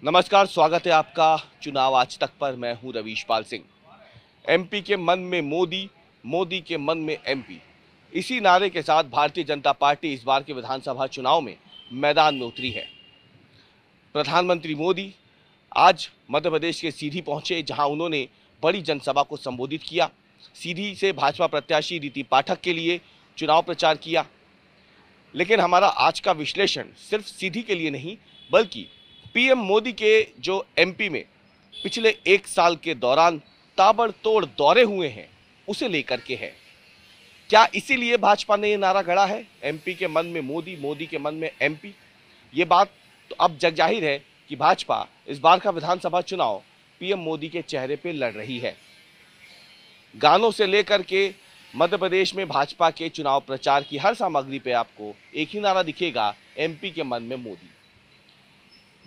नमस्कार, स्वागत है आपका चुनाव आज तक पर। मैं हूं रवीशपाल सिंह। एमपी के मन में मोदी, मोदी के मन में एमपी, इसी नारे के साथ भारतीय जनता पार्टी इस बार के विधानसभा चुनाव में मैदान में उतरी है। प्रधानमंत्री मोदी आज मध्य प्रदेश के सीधी पहुंचे, जहां उन्होंने बड़ी जनसभा को संबोधित किया। सीधी से भाजपा प्रत्याशी रीति पाठक के लिए चुनाव प्रचार किया। लेकिन हमारा आज का विश्लेषण सिर्फ सीधी के लिए नहीं, बल्कि पीएम मोदी के जो एमपी में पिछले एक साल के दौरान ताबड़तोड़ दौरे हुए हैं, उसे लेकर के है। क्या इसीलिए भाजपा ने ये नारा गढ़ा है, एमपी के मन में मोदी, मोदी के मन में एमपी? ये बात तो अब जग जाहिर है कि भाजपा इस बार का विधानसभा चुनाव पीएम मोदी के चेहरे पे लड़ रही है। गानों से लेकर के मध्य प्रदेश में भाजपा के चुनाव प्रचार की हर सामग्री पे आपको एक ही नारा दिखेगा, एमपी के मन में मोदी।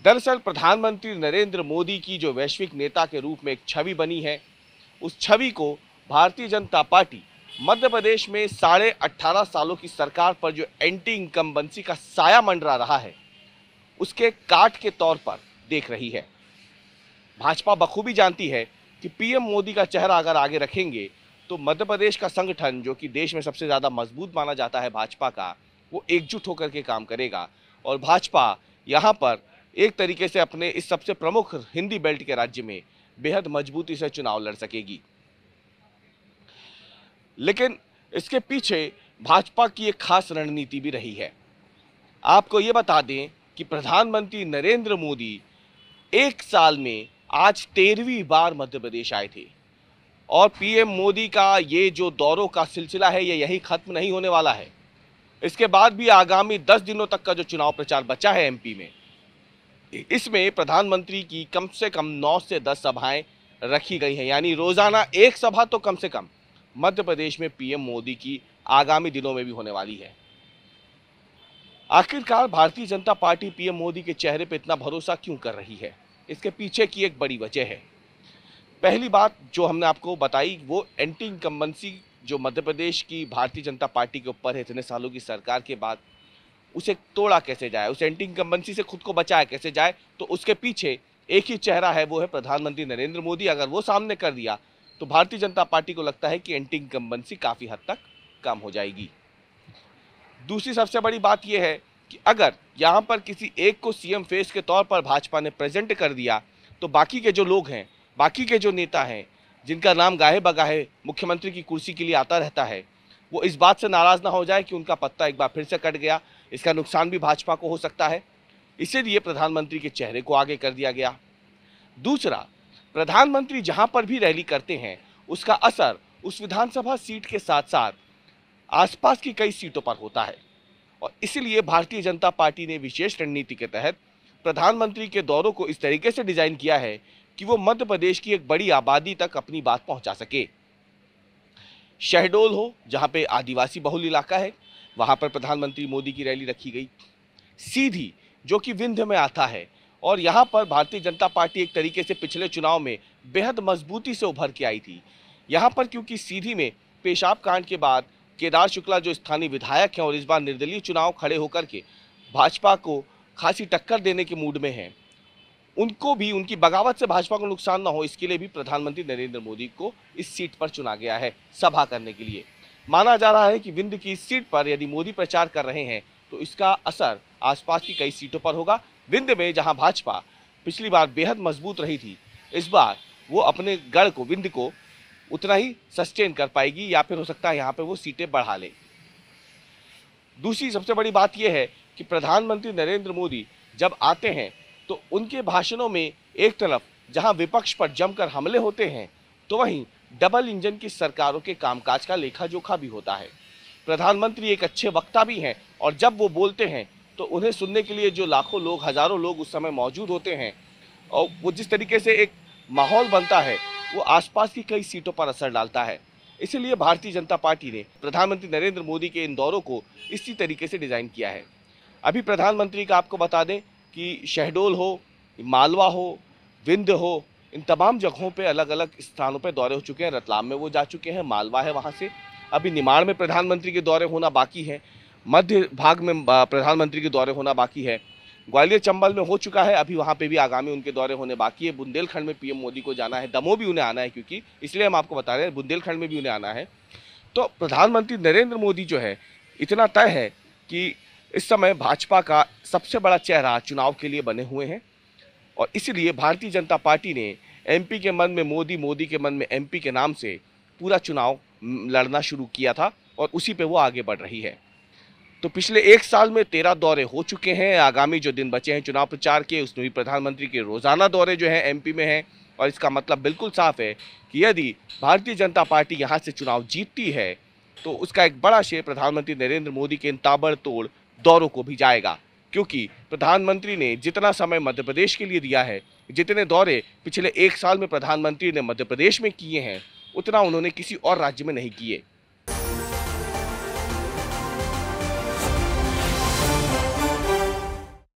दरअसल प्रधानमंत्री नरेंद्र मोदी की जो वैश्विक नेता के रूप में एक छवि बनी है, उस छवि को भारतीय जनता पार्टी मध्य प्रदेश में 18.5 सालों की सरकार पर जो एंटी इनकम्बेंसी का साया मंडरा रहा है, उसके काट के तौर पर देख रही है। भाजपा बखूबी जानती है कि पीएम मोदी का चेहरा अगर आगे रखेंगे तो मध्य प्रदेश का संगठन, जो कि देश में सबसे ज़्यादा मजबूत माना जाता है भाजपा का, वो एकजुट होकर के काम करेगा और भाजपा यहाँ पर एक तरीके से अपने इस सबसे प्रमुख हिंदी बेल्ट के राज्य में बेहद मजबूती से चुनाव लड़ सकेगी। लेकिन इसके पीछे भाजपा की एक खास रणनीति भी रही है। आपको ये बता दें कि प्रधानमंत्री नरेंद्र मोदी एक साल में आज 13वीं बार मध्य प्रदेश आए थे और पीएम मोदी का ये जो दौरों का सिलसिला है, ये यही खत्म नहीं होने वाला है। इसके बाद भी आगामी 10 दिनों तक का जो चुनाव प्रचार बचा है एमपी में, इसमें प्रधानमंत्री की कम से कम 9 से 10 सभाएं रखी गई हैं, यानी रोजाना एक सभा तो कम से कम मध्य प्रदेश में पीएम मोदी की आगामी दिनों में भी होने वाली है। आखिरकार भारतीय जनता पार्टी पीएम मोदी के चेहरे पर इतना भरोसा क्यों कर रही है? इसके पीछे की एक बड़ी वजह है। पहली बात जो हमने आपको बताई, वो एंटी इनकम्बेंसी जो मध्य प्रदेश की भारतीय जनता पार्टी के ऊपर है इतने सालों की सरकार के बाद, उसे तोड़ा कैसे जाए, उस एंटी इनकम्बेंसी से खुद को बचाया कैसे जाए। तो उसके पीछे एक ही चेहरा है, वो है प्रधानमंत्री नरेंद्र मोदी। अगर वो सामने कर दिया तो भारतीय जनता पार्टी को लगता है कि एंटी इनकम्बेंसी काफ़ी हद तक कम हो जाएगी। दूसरी सबसे बड़ी बात यह है कि अगर यहाँ पर किसी एक को सीएम फेस के तौर पर भाजपा ने प्रेजेंट कर दिया, तो बाकी के जो लोग हैं, बाकी के जो नेता हैं, जिनका नाम गाहे बगाहे मुख्यमंत्री की कुर्सी के लिए आता रहता है, वो इस बात से नाराज़ ना हो जाए कि उनका पत्ता एक बार फिर से कट गया। इसका नुकसान भी भाजपा को हो सकता है, इसीलिए प्रधानमंत्री के चेहरे को आगे कर दिया गया। दूसरा, प्रधानमंत्री जहां पर भी रैली करते हैं, उसका असर उस विधानसभा सीट के साथ साथ आसपास की कई सीटों पर होता है और इसीलिए भारतीय जनता पार्टी ने विशेष रणनीति के तहत प्रधानमंत्री के दौरों को इस तरीके से डिजाइन किया है कि वो मध्य प्रदेश की एक बड़ी आबादी तक अपनी बात पहुंचा सके। शहडोल हो, जहां पे आदिवासी बहुल इलाका है, वहां पर प्रधानमंत्री मोदी की रैली रखी गई। सीधी, जो कि विंध्य में आता है, और यहां पर भारतीय जनता पार्टी एक तरीके से पिछले चुनाव में बेहद मजबूती से उभर के आई थी। यहां पर क्योंकि सीधी में पेशाब कांड के बाद केदार शुक्ला जो स्थानीय विधायक हैं और इस बार निर्दलीय चुनाव खड़े होकर के भाजपा को खासी टक्कर देने के मूड में हैं, उनको भी, उनकी बगावत से भाजपा को नुकसान ना हो, इसके लिए भी प्रधानमंत्री नरेंद्र मोदी को इस सीट पर चुना गया है सभा करने के लिए। माना जा रहा है कि विंध्य की इस सीट पर यदि मोदी प्रचार कर रहे हैं तो इसका असर आसपास की कई सीटों पर होगा। विंध्य में जहां भाजपा पिछली बार बेहद मजबूत रही थी, इस बार वो अपने गढ़ को, विंध्य को उतना ही सस्टेन कर पाएगी, या फिर हो सकता है यहाँ पे वो सीटें बढ़ा ले। दूसरी सबसे बड़ी बात यह है कि प्रधानमंत्री नरेंद्र मोदी जब आते हैं तो उनके भाषणों में एक तरफ जहां विपक्ष पर जमकर हमले होते हैं, तो वहीं डबल इंजन की सरकारों के कामकाज का लेखा जोखा भी होता है। प्रधानमंत्री एक अच्छे वक्ता भी हैं और जब वो बोलते हैं तो उन्हें सुनने के लिए जो लाखों लोग, हजारों लोग उस समय मौजूद होते हैं, और वो जिस तरीके से एक माहौल बनता है, वो आसपास की कई सीटों पर असर डालता है। इसीलिए भारतीय जनता पार्टी ने प्रधानमंत्री नरेंद्र मोदी के इन दौरों को इसी तरीके से डिज़ाइन किया है। अभी प्रधानमंत्री का आपको बता दें कि शहडोल हो, मालवा हो, विंध्य हो, इन तमाम जगहों पे अलग अलग स्थानों पे दौरे हो चुके हैं। रतलाम में वो जा चुके हैं, मालवा है वहाँ से। अभी निमाड़ में प्रधानमंत्री के दौरे होना बाकी है, मध्य भाग में प्रधानमंत्री के दौरे होना बाकी है। ग्वालियर चंबल में हो चुका है, अभी वहां पे भी आगामी उनके दौरे होने बाकी है। बुंदेलखंड में पीएम मोदी को जाना है, दमोह भी उन्हें आना है, क्योंकि इसलिए हम आपको बता रहे हैं बुंदेलखंड में भी उन्हें आना है। तो प्रधानमंत्री नरेंद्र मोदी जो है, इतना तय है कि इस समय भाजपा का सबसे बड़ा चेहरा चुनाव के लिए बने हुए हैं और इसलिए भारतीय जनता पार्टी ने एमपी के मन में मोदी, मोदी के मन में एमपी के नाम से पूरा चुनाव लड़ना शुरू किया था और उसी पे वो आगे बढ़ रही है। तो पिछले 1 साल में 13 दौरे हो चुके हैं। आगामी जो दिन बचे हैं चुनाव प्रचार के, उसमें भी प्रधानमंत्री के रोजाना दौरे जो हैं एमपी में हैं और इसका मतलब बिल्कुल साफ है कि यदि भारतीय जनता पार्टी यहाँ से चुनाव जीतती है तो उसका एक बड़ा श्रेय प्रधानमंत्री नरेंद्र मोदी के इन ताबड़तोड़ दौरों को भी जाएगा, क्योंकि प्रधानमंत्री ने जितना समय मध्य प्रदेश के लिए दिया है, जितने दौरे पिछले 1 साल में प्रधानमंत्री ने मध्य प्रदेश में किए हैं, उतना उन्होंने किसी और राज्य में नहीं किए।